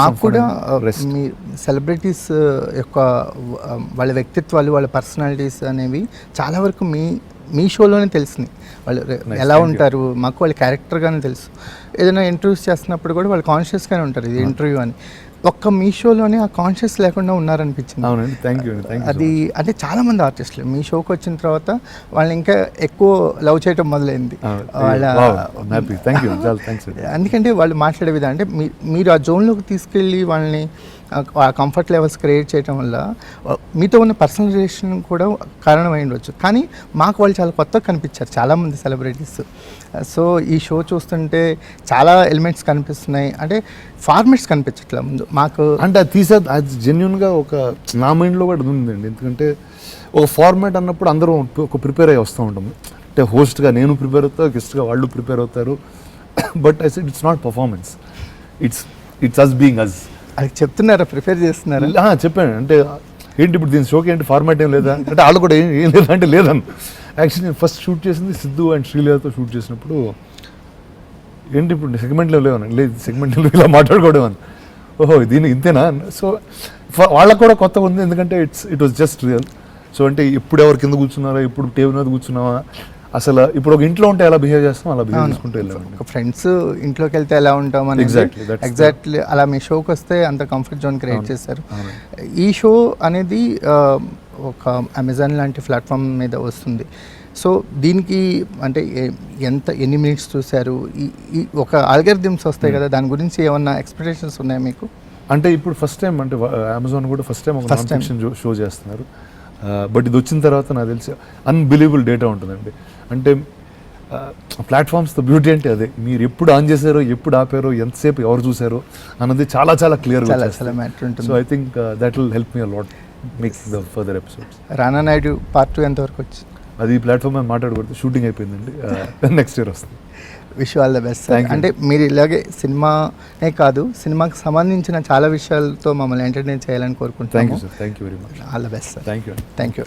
నాకు కూడా మీ సెలబ్రిటీస్ యొక్క వాళ్ళ వ్యక్తిత్వాలు, వాళ్ళ పర్సనాలిటీస్ అనేవి చాలా వరకు మీ షోలోనే తెలిసినాయి. వాళ్ళు ఎలా ఉంటారు మాకు వాళ్ళ క్యారెక్టర్గానే తెలుసు. ఏదైనా ఇంటర్వ్యూస్ చేస్తున్నప్పుడు కూడా వాళ్ళు కాన్షియస్గానే ఉంటారు ఇది ఇంటర్వ్యూ అని. ఒక్క మీ షోలోనే ఆ కాన్షియస్ లేకుండా ఉన్నారనిపించింది. అవునండి, థ్యాంక్ యూ. అది అంటే చాలామంది ఆర్టిస్టులు మీ షోకి వచ్చిన తర్వాత వాళ్ళని ఇంకా ఎక్కువ లవ్ చేయటం మొదలైంది వాళ్ళ. ఎందుకంటే వాళ్ళు మాట్లాడే విధానం అంటే మీరు ఆ జోన్లోకి తీసుకెళ్ళి వాళ్ళని ఆ కంఫర్ట్ లెవెల్స్ క్రియేట్ చేయడం వల్ల మీతో ఉన్న పర్సనల్ రిలేషన్ కూడా కారణమై ఉండవచ్చు. కానీ మాకు వాళ్ళు చాలా కొత్తగా కనిపించారు చాలామంది సెలబ్రిటీస్. సో ఈ షో చూస్తుంటే చాలా ఎలిమెంట్స్ కనిపిస్తున్నాయి, అంటే ఫార్మాట్స్ కనిపించట్లే ముందు మాకు. అంటే అది అది జెన్యున్గా ఒక నా మైండ్లో కూడా ఉందండి. ఎందుకంటే ఒక ఫార్మాట్ అన్నప్పుడు అందరూ ఒక ప్రిపేర్ అయ్యి వస్తూ ఉంటాము. అంటే హోస్ట్గా నేను ప్రిపేర్ అవుతాను, గెస్ట్గా వాళ్ళు ప్రిపేర్ అవుతారు. But I said it's not performance, it's us being us. అది చెప్తున్నారా, ప్రిపేర్ చేస్తున్నారా? చెప్పాను. అంటే ఏంటి ఇప్పుడు దీని షోకి ఏంటి ఫార్మాట్ ఏం లేదా అంటే వాళ్ళు కూడా ఏం లేదా అంటే లేదని. యాక్చువల్లీ నేను ఫస్ట్ షూట్ చేసింది సిద్ధు అండ్ శ్రీలేతో షూట్ చేసినప్పుడు ఏంటి ఇప్పుడు సెగ్మెంట్లో లేవని, లేదు సెగ్మెంట్లో ఇలా మాట్లాడుకోవడం అని. ఓహో దీన్ని ఇంతేనా. సో వాళ్ళకు కూడా కొత్తగా ఉంది, ఎందుకంటే it was just real. So అంటే ఇప్పుడు ఎవరు కింద కూర్చున్నారా, ఇప్పుడు టేబుల్ మీద కూర్చున్నావా, అసలు ఇప్పుడు ఒక ఇంట్లో ఉంటే ఎలా బిహేవ్ చేస్తాం అలా బిహేవ్ చేసుకుంటూ వెళ్ళాము. ఒక ఫ్రెండ్స్ ఇంట్లోకి వెళ్తే ఎలా ఉంటాం అని ఎగ్జాక్ట్లీ అలా మీ షోకి వస్తే అంత కంఫర్ట్ జోన్ క్రియేట్ చేశారు. ఈ షో అనేది ఒక అమెజాన్ లాంటి ప్లాట్ఫామ్ మీద వస్తుంది. సో దీనికి అంటే ఎన్ని మినిట్స్ చూశారు, ఈ ఒక ఆల్గరిథమ్స్ వస్తాయి కదా, దాని గురించి ఏమన్నా ఎక్స్పెక్టేషన్స్ ఉన్నాయా మీకు? అంటే ఇప్పుడు ఫస్ట్ టైం అంటే అమెజాన్ కూడా ఫస్ట్ టైం ఒక నాన్ ఫిక్షన్ షో చేస్తున్నారు. బట్ ఇది వచ్చిన తర్వాత నాకు తెలిసి అన్బిలీవబుల్ డేటా ఉంటుందండి. అంటే ప్లాట్ఫామ్స్తో బ్యూటీ అంటే అదే, మీరు ఎప్పుడు ఆన్ చేశారో, ఎప్పుడు ఆపారో, ఎంతసేపు ఎవరు చూసారో అన్నది చాలా చాలా క్లియర్గా మ్యాటర్ ఉంటుంది. So I think that will help me a lot make the further episodes. Rana Naidu part 2 ఎంతవరకు వచ్చి? అది ఈ ప్లాట్ఫామ్ మీద మాట్లాడకూడదు, షూటింగ్ అయిపోయిందండి. నెక్స్ట్ ఇయర్ వస్తుంది. Wish all the best. అంటే మీరు ఇలాగే సినిమానే కాదు, సినిమాకి సంబంధించిన చాలా విషయాలతో మమ్మల్ని ఎంటర్టైన్ చేయాలని కోరుకుంటున్నాను. Thank you very much. All the best sir. Thank you.